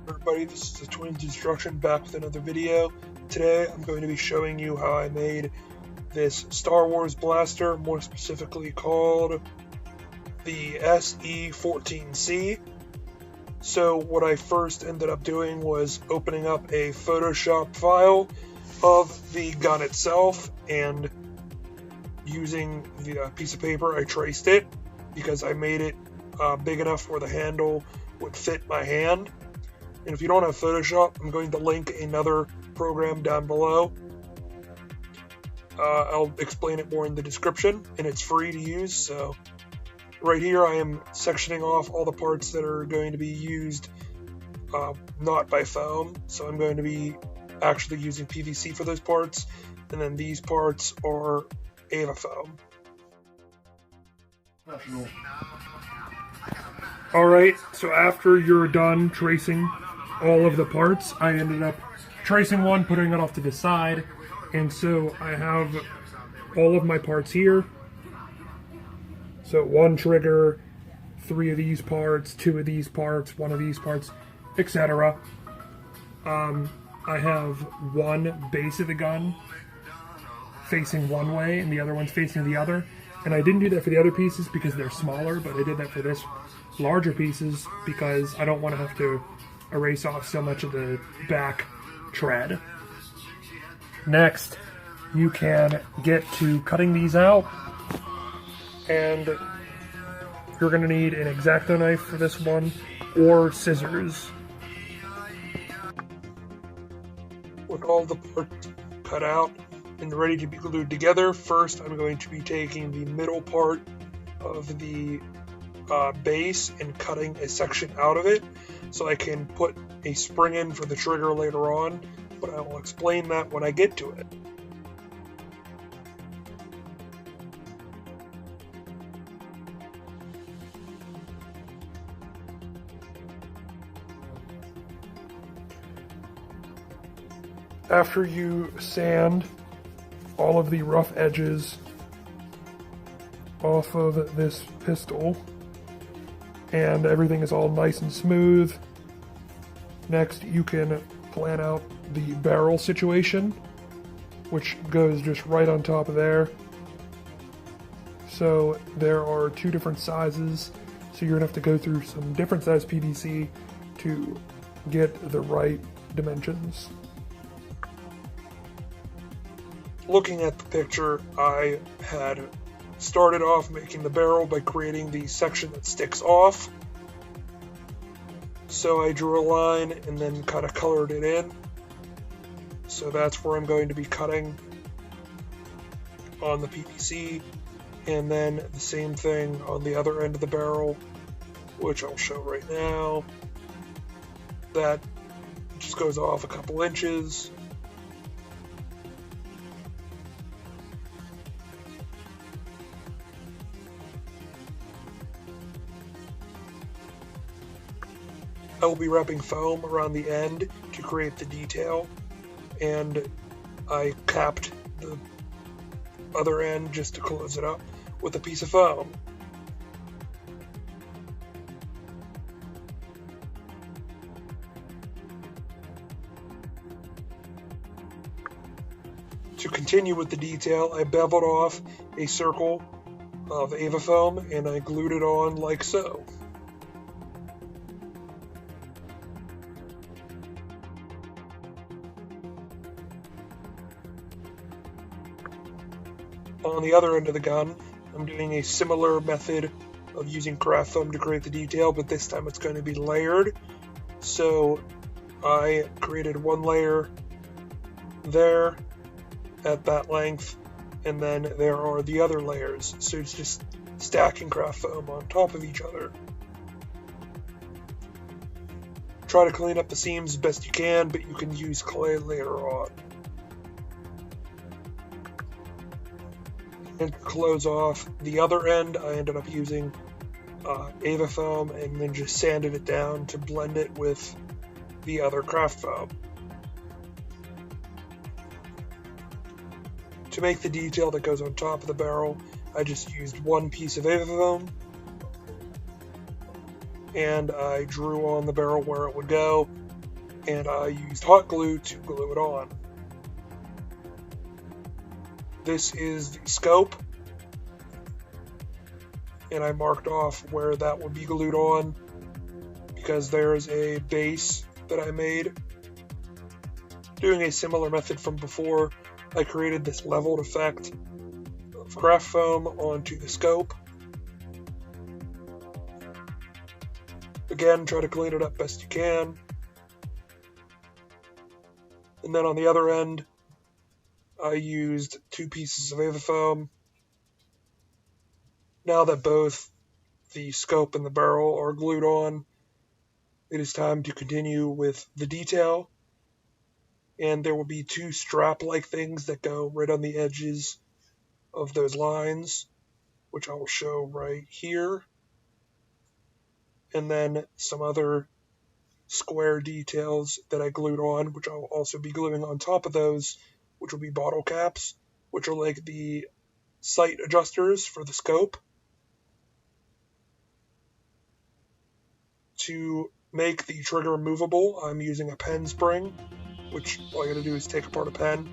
Everybody, this is the Twins Destruction back with another video. Today I'm going to be showing you how I made this Star Wars blaster, more specifically called the SE-14C. So what I first ended up doing was opening up a Photoshop file of the gun itself, and using the piece of paper I traced it because I made it big enough where the handle would fit my hand. And if you don't have Photoshop, I'm going to link another program down below. I'll explain it more in the description, and it's free to use. So right here I am sectioning off all the parts that are going to be used not by foam. So I'm going to be actually using PVC for those parts, and then these parts are Ava foam. Alright, so after you're done tracing all of the parts, I ended up tracing one, putting it off to the side, and so I have all of my parts here. So one trigger, 3 of these parts, 2 of these parts, 1 of these parts, etc. I have one base of the gun facing one way and the other one's facing the other. And I didn't do that for the other pieces because they're smaller, but I did that for this larger pieces because I don't want to have to erase off so much of the back tread. Next, you can get to cutting these out, and you're going to need an X-Acto knife for this one, or scissors. With all the parts cut out and ready to be glued together, first I'm going to be taking the middle part of the base and cutting a section out of it so I can put a spring in for the trigger later on, but I will explain that when I get to it. After you sand all of the rough edges off of this pistol and everything is all nice and smooth, next you can plan out the barrel situation, which goes just right on top of there. So there are 2 different sizes, so you're gonna have to go through some different size PVC to get the right dimensions. Looking at the picture, I had started off making the barrel by creating the section that sticks off. So I drew a line and then kind of colored it in. So that's where I'm going to be cutting on the PVC, and then the same thing on the other end of the barrel, which I'll show right now. That just goes off a couple inches. I will be wrapping foam around the end to create the detail, and I capped the other end just to close it up with a piece of foam. To continue with the detail, I beveled off a circle of Ava foam and I glued it on like so. On the other end of the gun, I'm doing a similar method of using craft foam to create the detail, but this time it's going to be layered. So I created one layer there at that length, and then there are the other layers. So it's just stacking craft foam on top of each other. Try to clean up the seams as best you can, but you can use clay later on. And to close off the other end, I ended up using Ava foam and then just sanded it down to blend it with the other craft foam. To make the detail that goes on top of the barrel, I just used one piece of Ava foam and I drew on the barrel where it would go, and I used hot glue to glue it on. This is the scope, and I marked off where that would be glued on because there's a base that I made. Doing a similar method from before, I created this leveled effect of craft foam onto the scope. Again, try to clean it up best you can. And then on the other end, I used 2 pieces of Avafoam. Now that both the scope and the barrel are glued on, it is time to continue with the detail. And there will be 2 strap-like things that go right on the edges of those lines, which I will show right here. And then some other square details that I glued on, which I will also be gluing on top of those, which will be bottle caps, which are like the sight adjusters for the scope. To make the trigger movable, I'm using a pen spring, which all you gotta do is take apart a pen.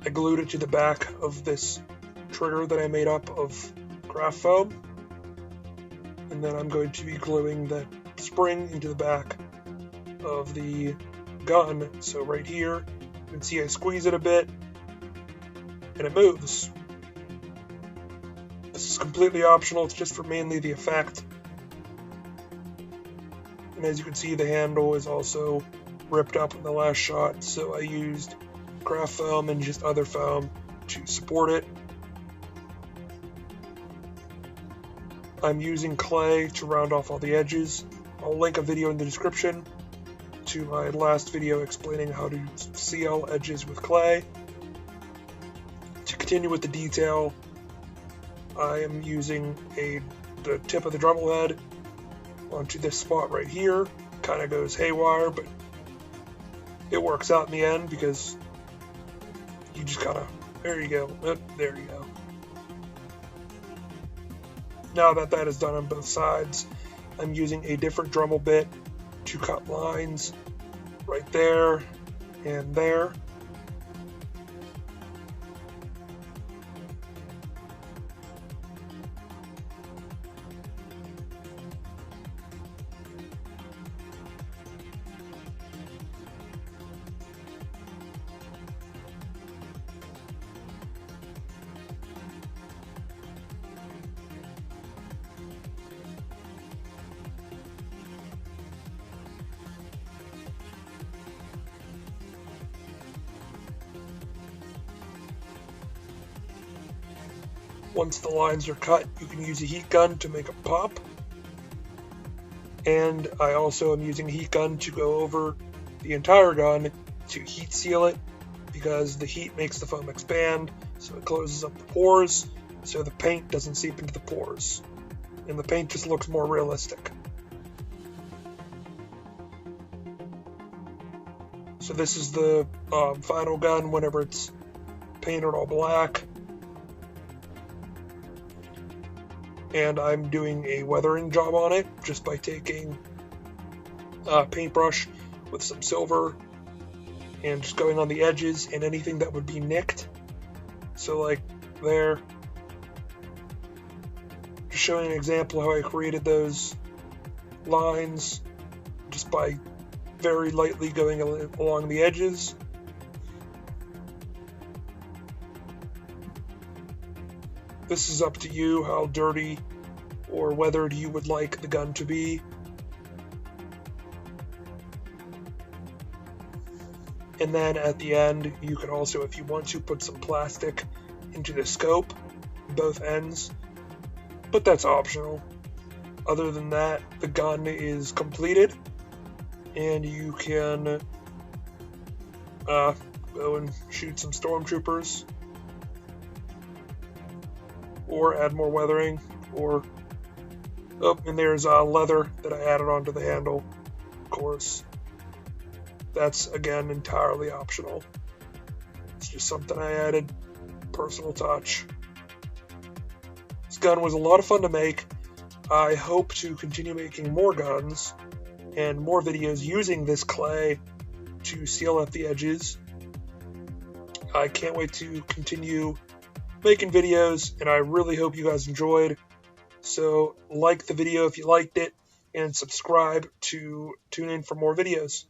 I glued it to the back of this trigger that I made up of craft foam. And then I'm going to be gluing that spring into the back of the gun. So right here, you can see I squeeze it a bit, and it moves. This is completely optional, it's just for mainly the effect. And as you can see, the handle is also ripped up in the last shot, so I used craft foam and just other foam to support it. I'm using clay to round off all the edges. I'll link a video in the description to my last video explaining how to seal edges with clay. To continue with the detail, I am using the tip of the Dremel head onto this spot right here. Kind of goes haywire, but it works out in the end because you just kind of, there you go, there you go. Now that that is done on both sides, I'm using a different Dremel bit to cut lines right there and there. Once the lines are cut, you can use a heat gun to make a pop. And I also am using a heat gun to go over the entire gun to heat seal it, because the heat makes the foam expand, so it closes up the pores, so the paint doesn't seep into the pores. And the paint just looks more realistic. So this is the final gun whenever it's painted all black. And I'm doing a weathering job on it just by taking a paintbrush with some silver and just going on the edges and anything that would be nicked. So like there, just showing an example of how I created those lines just by very lightly going along the edges. This is up to you how dirty or weathered you would like the gun to be. And then at the end, you can also, if you want to, put some plastic into the scope, both ends, but that's optional. Other than that, the gun is completed, and you can go and shoot some stormtroopers, or add more weathering, or and there's leather that I added onto the handle, of course. That's again entirely optional. It's just something I added, personal touch. This gun was a lot of fun to make. I hope to continue making more guns, and more videos using this clay to seal up the edges. I can't wait to continue making videos, and I really hope you guys enjoyed. So like the video if you liked it, and subscribe to tune in for more videos.